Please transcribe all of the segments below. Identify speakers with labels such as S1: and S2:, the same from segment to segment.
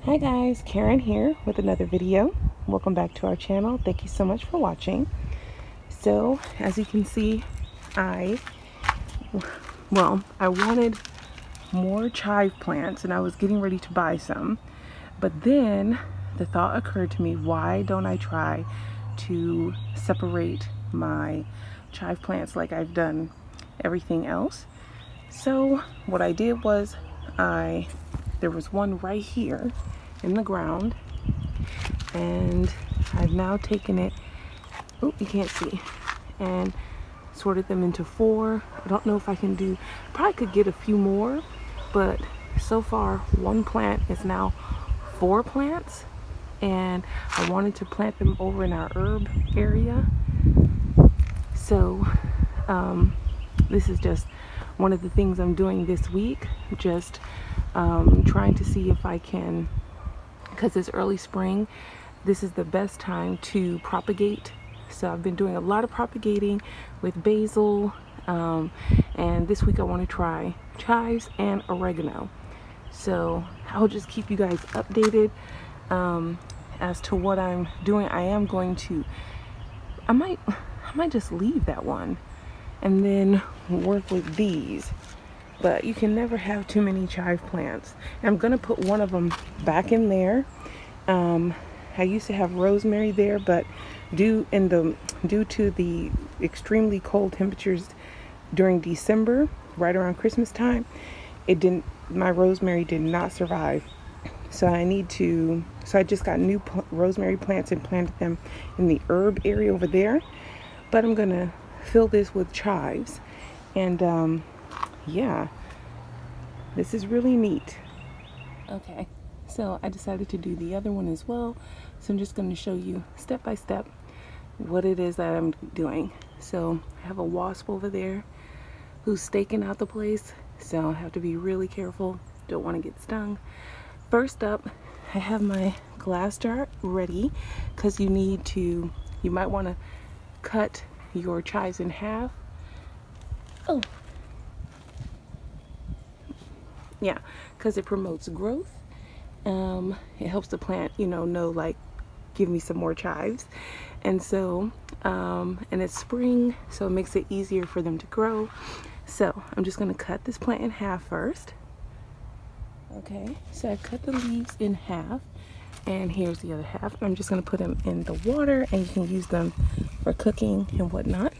S1: Hi guys, Karen here with another video. Welcome back to our channel. Thank you so much for watching. So, as you can see, I wanted more chive plants and I was getting ready to buy some. But then the thought occurred to me, why don't I try to separate my chive plants like I've done everything else? So what I did was there was one right here in the ground, and I've now taken it, oh, you can't see, and sorted them into 4. I don't know if I can do, probably could get a few more, but so far one plant is now 4 plants, and I wanted to plant them over in our herb area. So this is just one of the things I'm doing this week, just trying to see if I can, because it's early spring, this is the best time to propagate. So I've been doing a lot of propagating with basil, and this week I want to try chives and oregano. So I'll just keep you guys updated as to what I'm doing. I am going to, I might just leave that one and then work with these, but you can never have too many chive plants. And I'm gonna put one of them back in there. I used to have rosemary there, but due to the extremely cold temperatures during December, right around Christmas time, my rosemary did not survive. So I just got new rosemary plants and planted them in the herb area over there. But I'm gonna fill this with chives, and yeah, this is really neat. Okay, so I decided to do the other one as well. So I'm just going to show you step by step what it is that I'm doing. So I have a wasp over there who's staking out the place, so I have to be really careful, don't want to get stung. First up, I have my glass jar ready, because you might want to cut your chives in half. Oh, yeah, because it promotes growth. It helps the plant, know, like, give me some more chives. And so, and it's spring, so it makes it easier for them to grow. So I'm just gonna cut this plant in half first. Okay, so I cut the leaves in half, and here's the other half. I'm just gonna put them in the water, and you can use them for cooking and whatnot.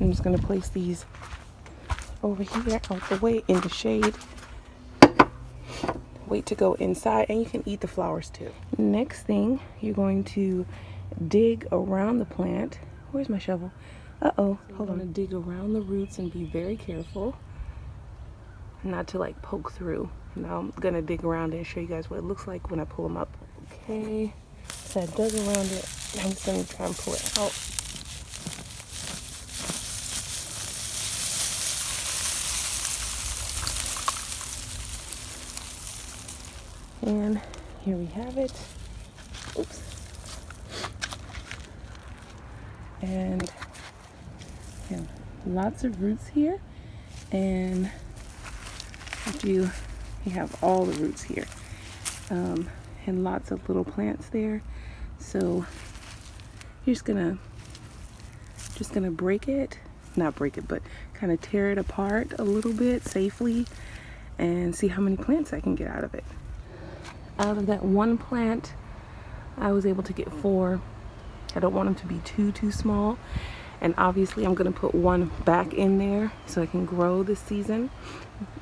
S1: I'm just gonna place these over here out the way in the shade. Wait to go inside, and you can eat the flowers too. Next thing, you're going to dig around the plant. Where's my shovel? Uh-oh, hold on. Dig around the roots and be very careful not to like poke through. Now I'm gonna dig around it and show you guys what it looks like when I pull them up. Okay, so I dug around it. I'm just gonna try and pull it out. And here we have it. Oops. And yeah, lots of roots here. And you have all the roots here. And lots of little plants there. So you're just gonna break it, not break it, but kind of tear it apart a little bit safely and see how many plants I can get out of it. Out of that one plant, I was able to get 4. I don't want them to be too small. And obviously I'm gonna put one back in there so I can grow this season.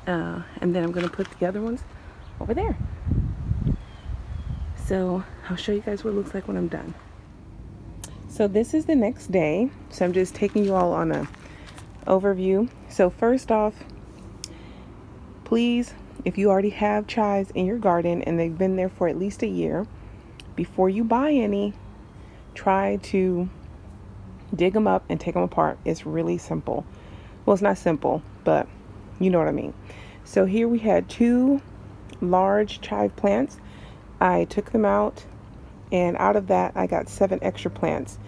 S1: And then I'm gonna put the other ones over there. So I'll show you guys what it looks like when I'm done. So this is the next day. So I'm just taking you all on a overview. So first off, please, if you already have chives in your garden and they've been there for at least a year, before you buy any, try to dig them up and take them apart. It's really simple. Well, it's not simple, but you know what I mean. So here we had 2 large chive plants. I took them out, and out of that I got 7 extra plants.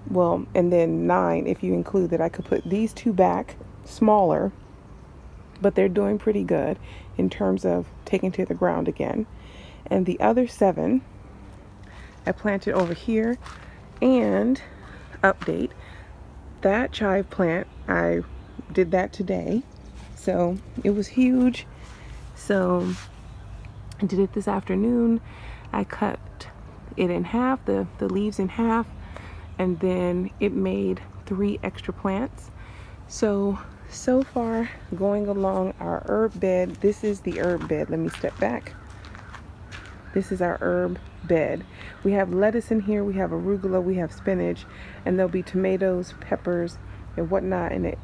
S1: Well, and then 9 if you include that I could put these 2 back smaller, but they're doing pretty good in terms of taking to the ground again. And the other 7 I planted over here. And update, that chive plant, I did that today, so it was huge. So I did it this afternoon. I cut it in half, the leaves in half, and then it made 3 extra plants. So far going along our herb bed. This is the herb bed. Let me step back. This is our herb bed. We have lettuce in here, we have arugula, we have spinach, and there'll be tomatoes, peppers, and whatnot. And it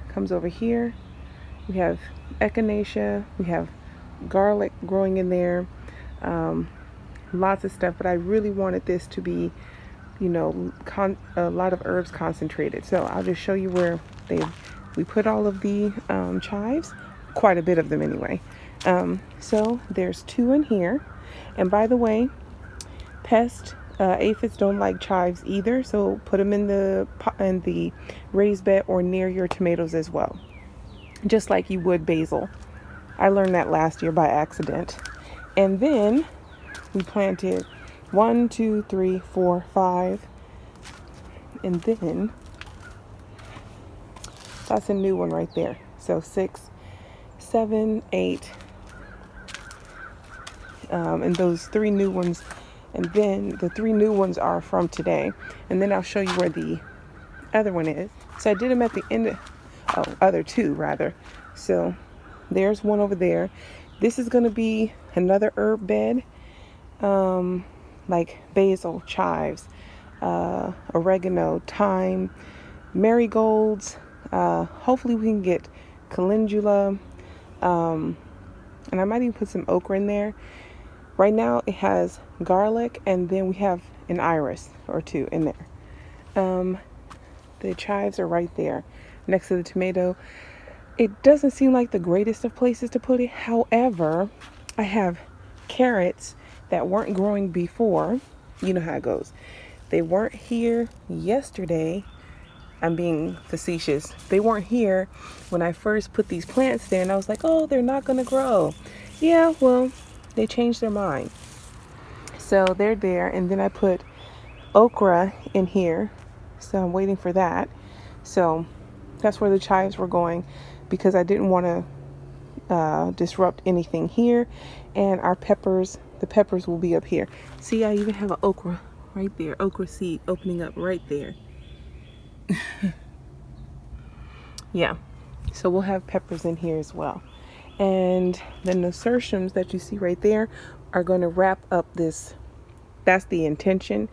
S1: comes over here. We have echinacea, we have garlic growing in there, lots of stuff. But I really wanted this to be, you know, a lot of herbs concentrated. So I'll just show you where we put all of the chives, quite a bit of them anyway. So there's 2 in here. And by the way, aphids don't like chives either, so put them in the raised bed or near your tomatoes as well, just like you would basil. I learned that last year by accident. And then we planted 1, 2, 3, 4, 5, and then that's a new one right there. So 6, 7, 8. And those 3 new ones, and then the 3 new ones are from today. And then I'll show you where the other one is. So I did them at the end other 2 rather. So there's one over there. This is going to be another herb bed, like basil, chives, oregano, thyme, marigolds. Hopefully we can get calendula, and I might even put some okra in there. Right now it has garlic, and then we have an iris or 2 in there. The chives are right there next to the tomato. It doesn't seem like the greatest of places to put it. However, I have carrots that weren't growing before. You know how it goes. They weren't here yesterday. I'm being facetious. They weren't here when I first put these plants there, and I was like, oh, they're not going to grow. Yeah, well, they changed their mind. So they're there. And then I put okra in here. So I'm waiting for that. So that's where the chives were going, because I didn't want to disrupt anything here. And our peppers, the peppers will be up here. See, I even have an okra right there. Okra seed opening up right there. Yeah. So we'll have peppers in here as well. And the nasturtiums that you see right there are going to wrap up this. That's the intention.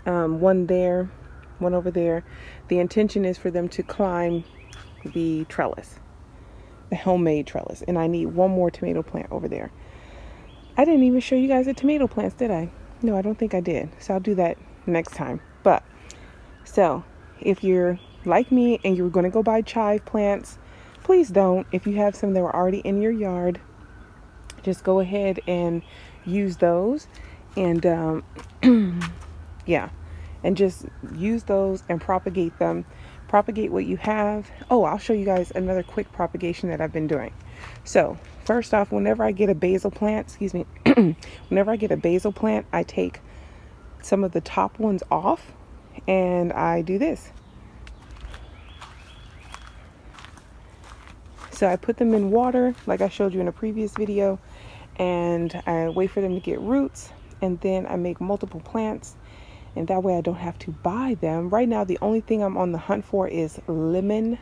S1: One there, one over there. The intention is for them to climb the trellis, the homemade trellis. And I need one more tomato plant over there. I didn't even show you guys the tomato plants, did I? No, I don't think I did. So I'll do that next time. But so if you're like me and you're going to go buy chive plants, please don't. If you have some that were already in your yard, just go ahead and use those. And yeah, and just use those and propagate them. Propagate what you have. Oh, I'll show you guys another quick propagation that I've been doing. So first off, whenever I get a basil plant, whenever I get a basil plant, I take some of the top ones off and I do this. So I put them in water like I showed you in a previous video, and I wait for them to get roots, and then I make multiple plants, and that way I don't have to buy them. Right now the only thing I'm on the hunt for is lemon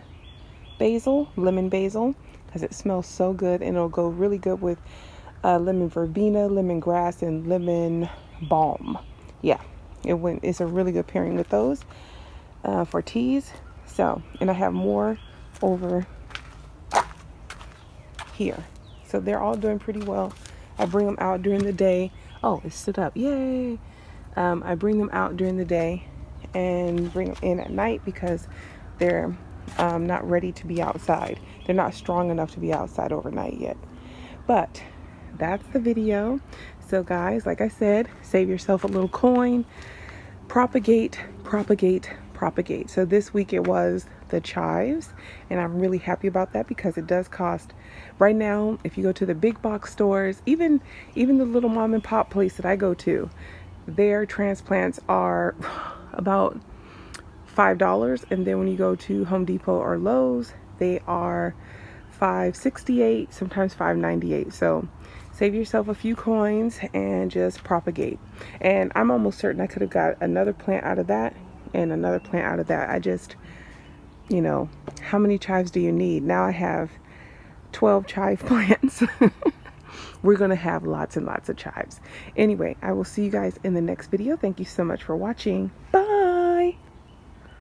S1: basil, because it smells so good, and it'll go really good with lemon verbena, lemongrass, and lemon balm. Yeah, it's a really good pairing with those for teas. So, and I have more over here. So they're all doing pretty well. I bring them out during the day. Oh, it stood up. Yay. I bring them out during the day and bring them in at night because they're not ready to be outside. They're not strong enough to be outside overnight yet. But that's the video. So guys, like I said, save yourself a little coin. Propagate. So this week it was the chives, and I'm really happy about that because it does cost, right now, if you go to the big box stores, even the little mom and pop place that I go to, their transplants are about $5, and then when you go to Home Depot or Lowe's, they are $5.68, sometimes $5.98. So save yourself a few coins and just propagate. And I'm almost certain I could have got another plant out of that and another plant out of that. I just, you know, how many chives do you need? Now I have 12 chive plants. We're gonna have lots and lots of chives. Anyway, I will see you guys in the next video. Thank you so much for watching. Bye.